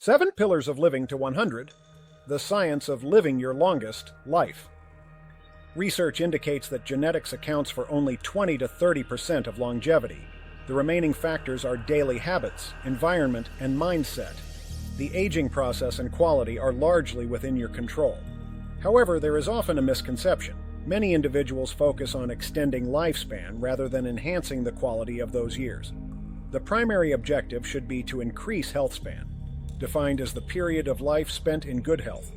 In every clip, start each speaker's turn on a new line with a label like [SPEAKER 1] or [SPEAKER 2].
[SPEAKER 1] 7 Pillars of Living to 100, the science of living your longest life. Research indicates that genetics accounts for only 20 to 30% of longevity. The remaining factors are daily habits, environment, and mindset. The aging process and quality are largely within your control. However, there is often a misconception. Many individuals focus on extending lifespan rather than enhancing the quality of those years. The primary objective should be to increase health span, defined as the period of life spent in good health.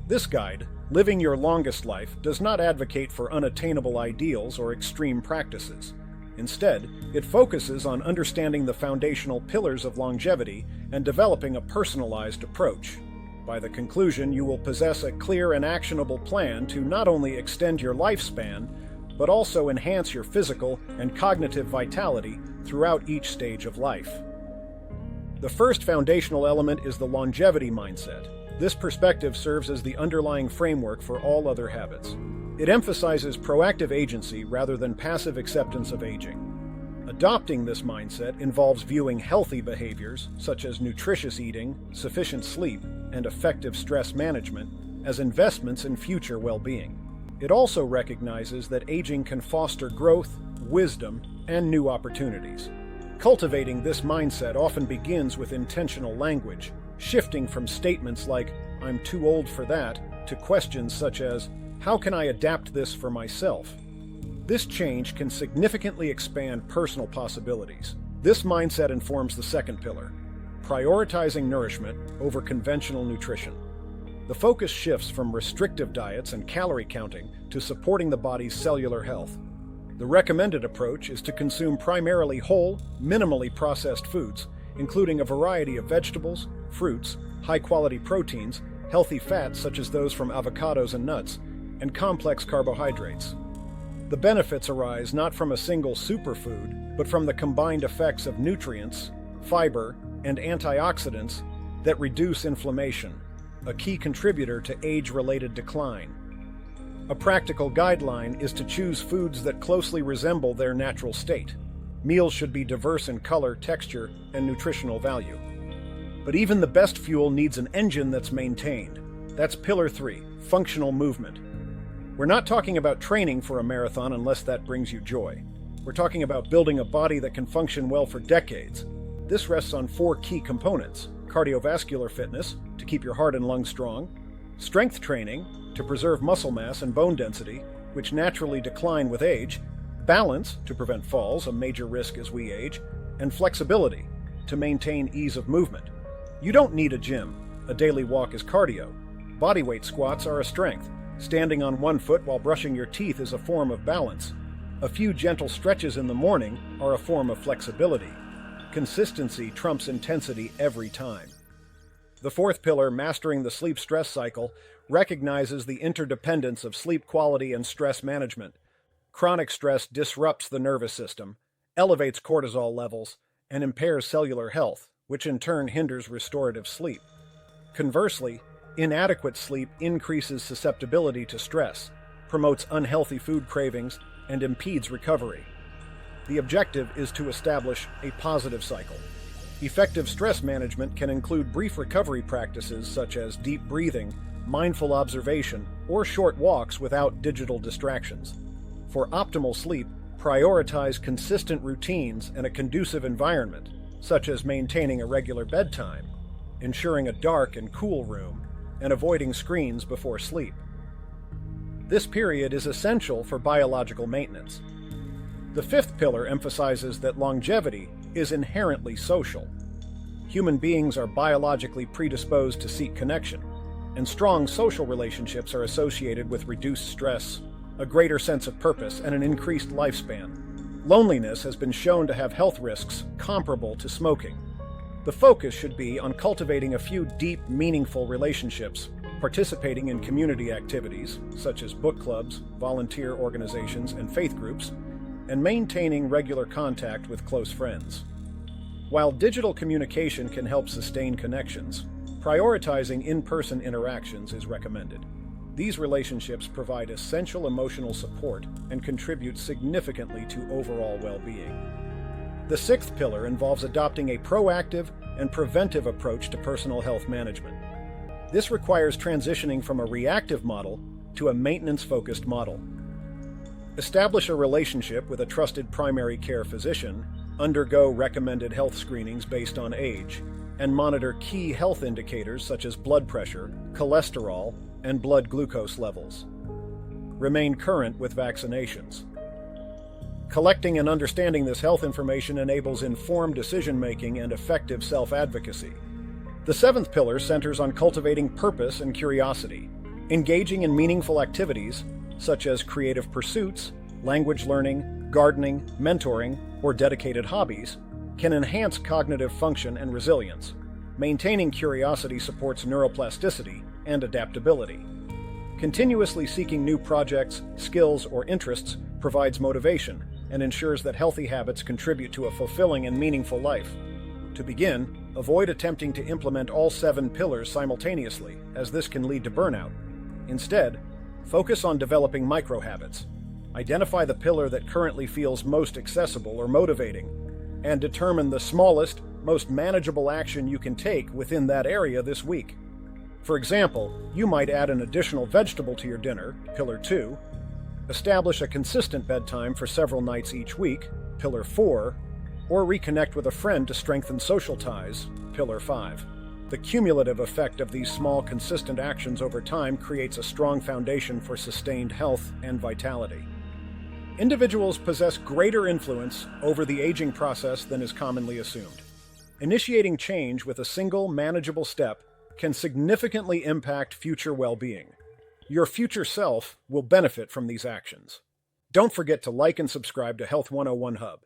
[SPEAKER 1] This guide, Living Your Longest Life, does not advocate for unattainable ideals or extreme practices. Instead, it focuses on understanding the foundational pillars of longevity and developing a personalized approach. By the conclusion, you will possess a clear and actionable plan to not only extend your lifespan, but also enhance your physical and cognitive vitality throughout each stage of life. The first foundational element is the longevity mindset. This perspective serves as the underlying framework for all other habits. It emphasizes proactive agency rather than passive acceptance of aging. Adopting this mindset involves viewing healthy behaviors, such as nutritious eating, sufficient sleep, and effective stress management, as investments in future well-being. It also recognizes that aging can foster growth, wisdom, and new opportunities. Cultivating this mindset often begins with intentional language, shifting from statements like, "I'm too old for that," to questions such as, "How can I adapt this for myself?" This change can significantly expand personal possibilities. This mindset informs the second pillar, prioritizing nourishment over conventional nutrition. The focus shifts from restrictive diets and calorie counting to supporting the body's cellular health. The recommended approach is to consume primarily whole, minimally processed foods, including a variety of vegetables, fruits, high-quality proteins, healthy fats such as those from avocados and nuts, and complex carbohydrates. The benefits arise not from a single superfood, but from the combined effects of nutrients, fiber, and antioxidants that reduce inflammation, a key contributor to age-related decline. A practical guideline is to choose foods that closely resemble their natural state. Meals should be diverse in color, texture, and nutritional value. But even the best fuel needs an engine that's maintained. That's Pillar 3, functional movement. We're not talking about training for a marathon unless that brings you joy. We're talking about building a body that can function well for decades. This rests on 4 key components: cardiovascular fitness, to keep your heart and lungs strong; strength training, to preserve muscle mass and bone density, which naturally decline with age; balance, to prevent falls, a major risk as we age; and flexibility, to maintain ease of movement. You don't need a gym. A daily walk is cardio. Bodyweight squats are a strength. Standing on one foot while brushing your teeth is a form of balance. A few gentle stretches in the morning are a form of flexibility. Consistency trumps intensity every time. The fourth pillar, mastering the sleep-stress cycle, recognizes the interdependence of sleep quality and stress management. Chronic stress disrupts the nervous system, elevates cortisol levels, and impairs cellular health, which in turn hinders restorative sleep. Conversely, inadequate sleep increases susceptibility to stress, promotes unhealthy food cravings, and impedes recovery. The objective is to establish a positive cycle. Effective stress management can include brief recovery practices such as deep breathing, mindful observation, or short walks without digital distractions. For optimal sleep, prioritize consistent routines and a conducive environment, such as maintaining a regular bedtime, ensuring a dark and cool room, and avoiding screens before sleep. This period is essential for biological maintenance. The fifth pillar emphasizes that longevity is inherently social. Human beings are biologically predisposed to seek connection, and strong social relationships are associated with reduced stress, a greater sense of purpose, and an increased lifespan. Loneliness has been shown to have health risks comparable to smoking. The focus should be on cultivating a few deep, meaningful relationships, participating in community activities, such as book clubs, volunteer organizations, and faith groups, and maintaining regular contact with close friends. While digital communication can help sustain connections, prioritizing in-person interactions is recommended. These relationships provide essential emotional support and contribute significantly to overall well-being. The sixth pillar involves adopting a proactive, and preventive approach to personal health management. This requires transitioning from a reactive model to a maintenance-focused model. Establish a relationship with a trusted primary care physician, undergo recommended health screenings based on age, and monitor key health indicators such as blood pressure, cholesterol, and blood glucose levels. Remain current with vaccinations. Collecting and understanding this health information enables informed decision-making and effective self-advocacy. The seventh pillar centers on cultivating purpose and curiosity. Engaging in meaningful activities, such as creative pursuits, language learning, gardening, mentoring, or dedicated hobbies, can enhance cognitive function and resilience. Maintaining curiosity supports neuroplasticity and adaptability. Continuously seeking new projects, skills, or interests provides motivation and ensures that healthy habits contribute to a fulfilling and meaningful life. To begin, avoid attempting to implement all 7 pillars simultaneously, as this can lead to burnout. Instead, focus on developing micro-habits. Identify the pillar that currently feels most accessible or motivating, and determine the smallest, most manageable action you can take within that area this week. For example, you might add an additional vegetable to your dinner, Pillar 2, establish a consistent bedtime for several nights each week, Pillar 4, or reconnect with a friend to strengthen social ties, Pillar 5. The cumulative effect of these small, consistent actions over time creates a strong foundation for sustained health and vitality. Individuals possess greater influence over the aging process than is commonly assumed. Initiating change with a single, manageable step can significantly impact future well-being. Your future self will benefit from these actions. Don't forget to like and subscribe to Health 101 Hub.